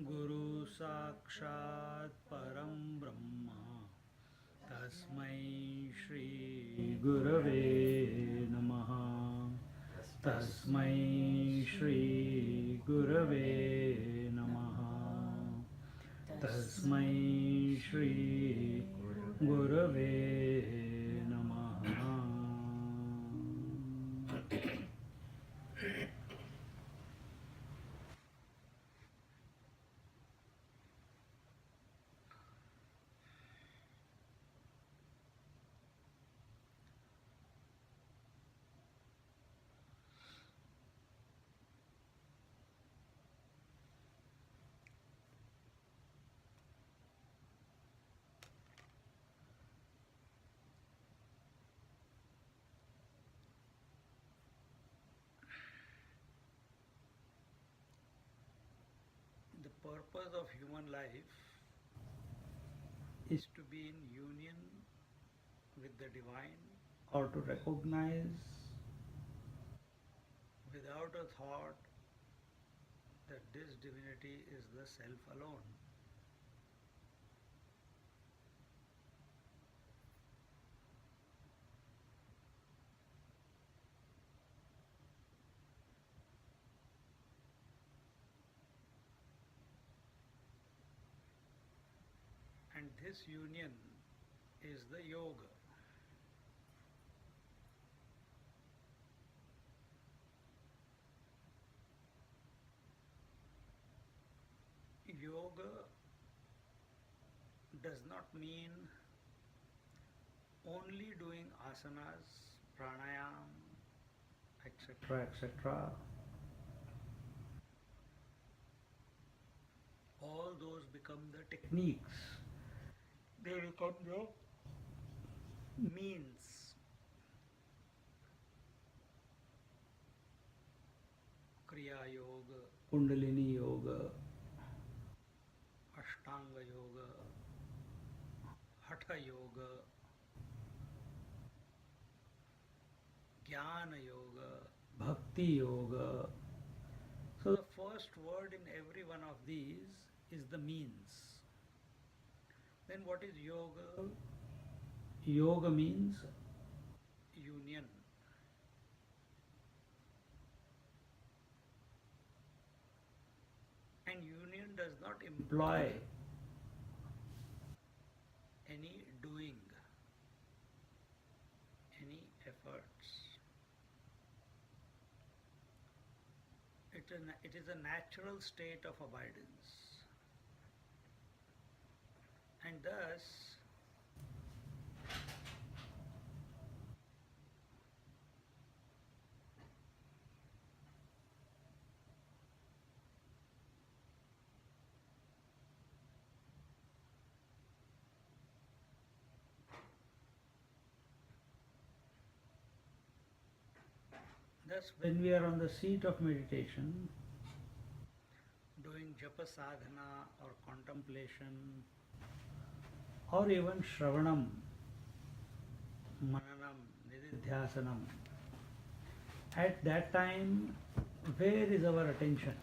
गुरु साक्षात् परं ब्रह्म तस्मै श्री गुरवे नमः तस्मै श्री गुरवे नमः तस्मै श्री गुरवे नमः The purpose of human life is to be in union with the divine or to recognize without a thought that this divinity is the self alone. And this union is the yoga. Yoga does not mean only doing asanas, pranayam, etc., etc. All those become the techniques. They become the means. Kriya Yoga, Kundalini Yoga, Ashtanga Yoga, Hatha Yoga, Jnana Yoga, Bhakti Yoga. So the first word in every one of these is the means. Then what is yoga? Yoga means union. And union does not imply any doing, any efforts. It is a natural state of abidance. And thus, when we are on the seat of meditation, doing japa sadhana or contemplation, or even shravanam, mananam, nididhyasanam, at that time, where is our attention?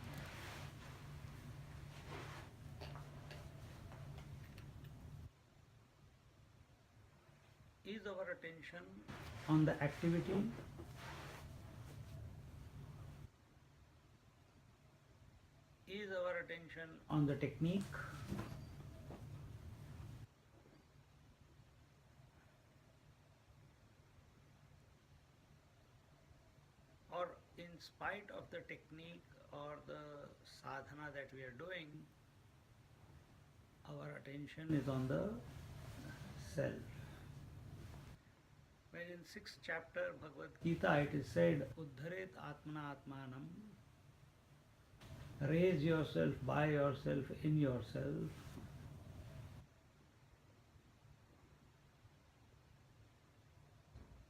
Is our attention on the activity? Is our attention on the technique? Or in spite of the technique or the sadhana that we are doing, our attention is on the self. When in 6th chapter Bhagavad Gita it is said, Uddharet Atmana Atmanam, raise yourself by yourself in yourself.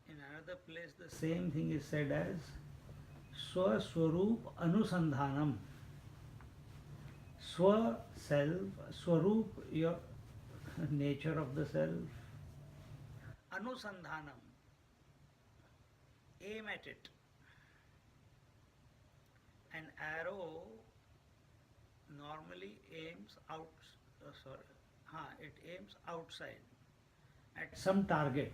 In another place the same thing is said as Swaswarup Anusandhanam. Swa, self, Swarup, your nature of the self. Anusandhanam, aim at it. An arrow normally aims it aims outside at some target.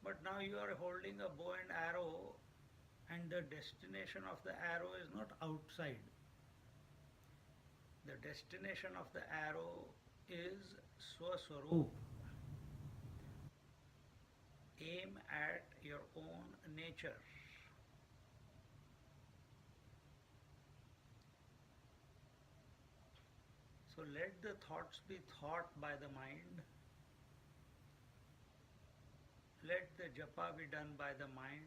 But now you are holding a bow and arrow, and the destination of the arrow is not outside. The destination of the arrow is Swaswarup. Aim at your own nature. So let the thoughts be thought by the mind. Let the japa be done by the mind.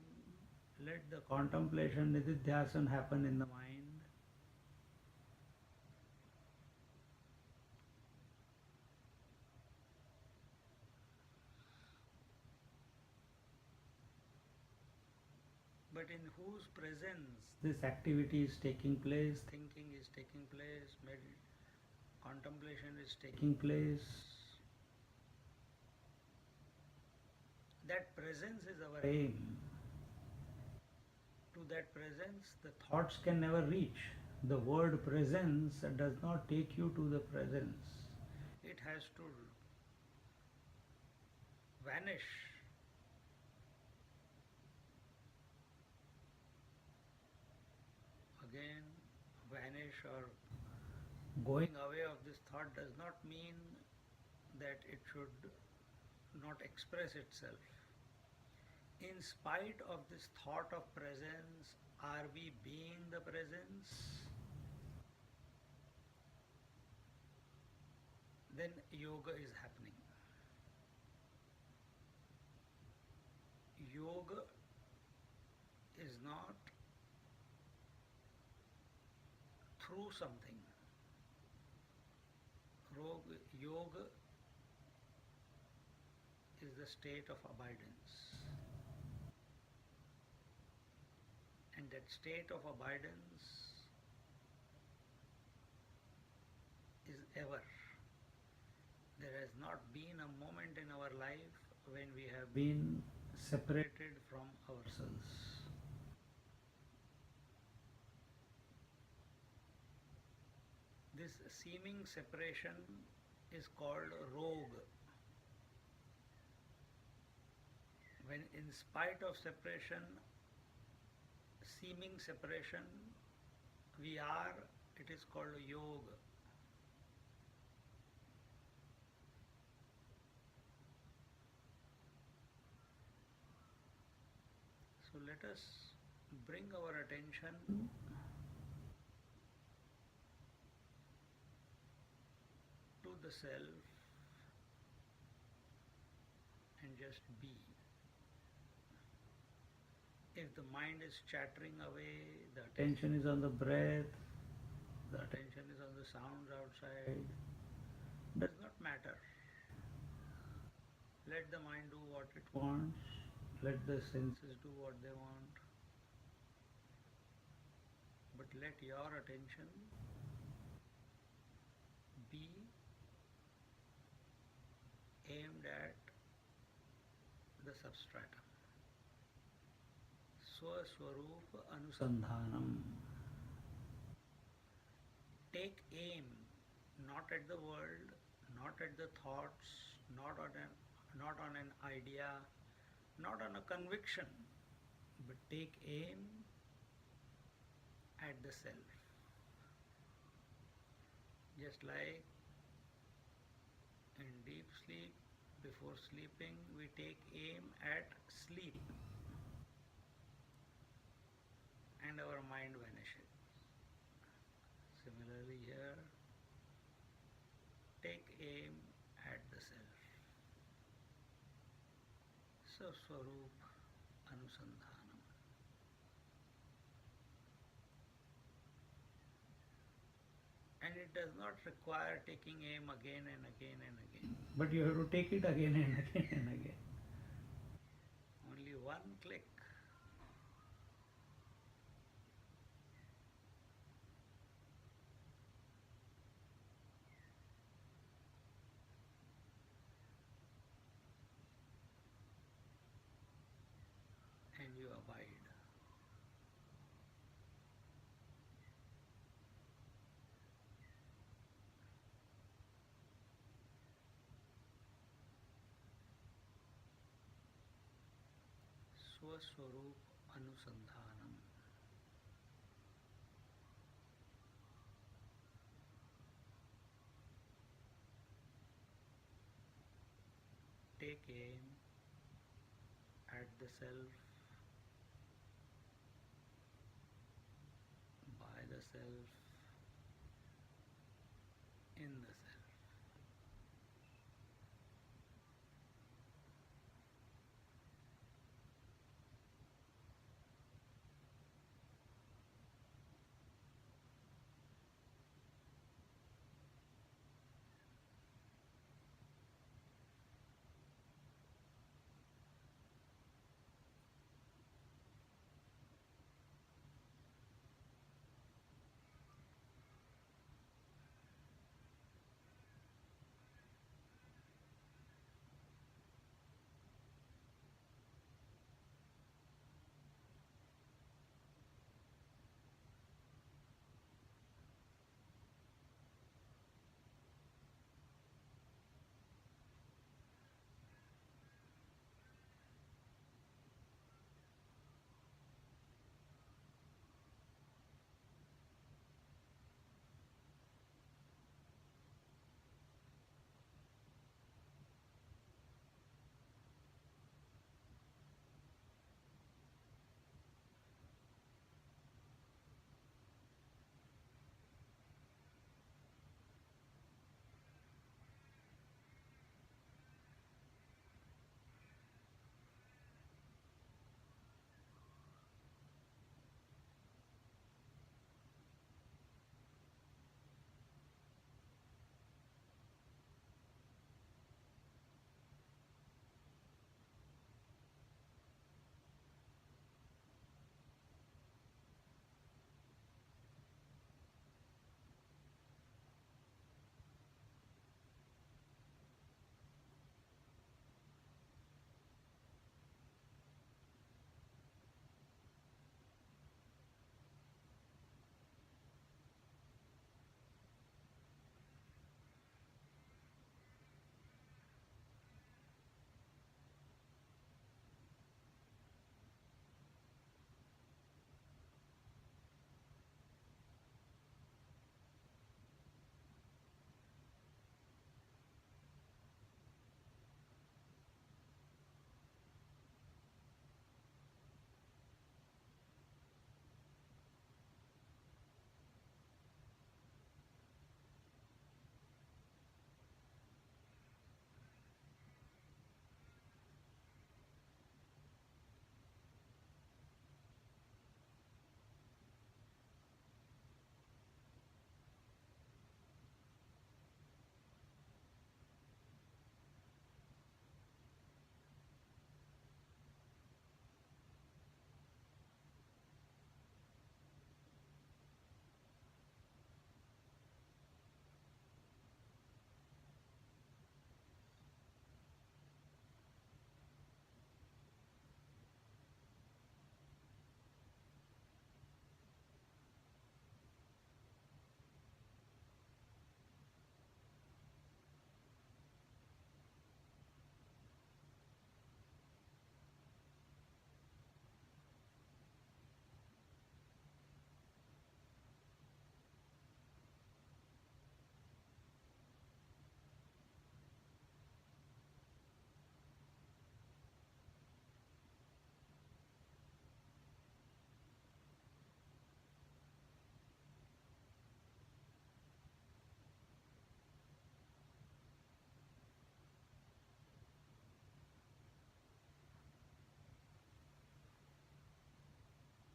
Let the contemplation, nididhyasana happen in the mind. But in whose presence this activity is taking place, thinking is taking place, contemplation is taking place, that presence is our aim. To that presence, the thoughts can never reach. The word presence does not take you to the presence. It has to vanish. Again, vanish or going away of this thought does not mean that it should not express itself. In spite of this thought of presence, are we being the presence? Then yoga is happening. Yoga is not through something. Yoga is the state of abidance. And that state of abidance is ever. There has not been a moment in our life when we have been separated from ourselves. This seeming separation is called roga. When in spite of separation, seeming separation, we are, it is called yoga. So let us bring our attention to the self and just be. If the mind is chattering away, the attention is on the breath, the attention is on the sounds outside, does not matter. Let the mind do what it wants, let the senses do what they want, but let your attention be aimed at the substratum. Swaswarupa Anusandhanam. Take aim not at the world, not at the thoughts, not on an idea, not on a conviction, but take aim at the self. Just like in deep sleep, before sleeping, we take aim at sleep. And our mind vanishes. Similarly here, take aim at the self. So Swarup Anusandhanam. And it does not require taking aim again and again and again. But you have to take it again and again and again. Only one click. And you abide. Swaswarup Anusandhanam. Take aim at the self, by the self, in the self.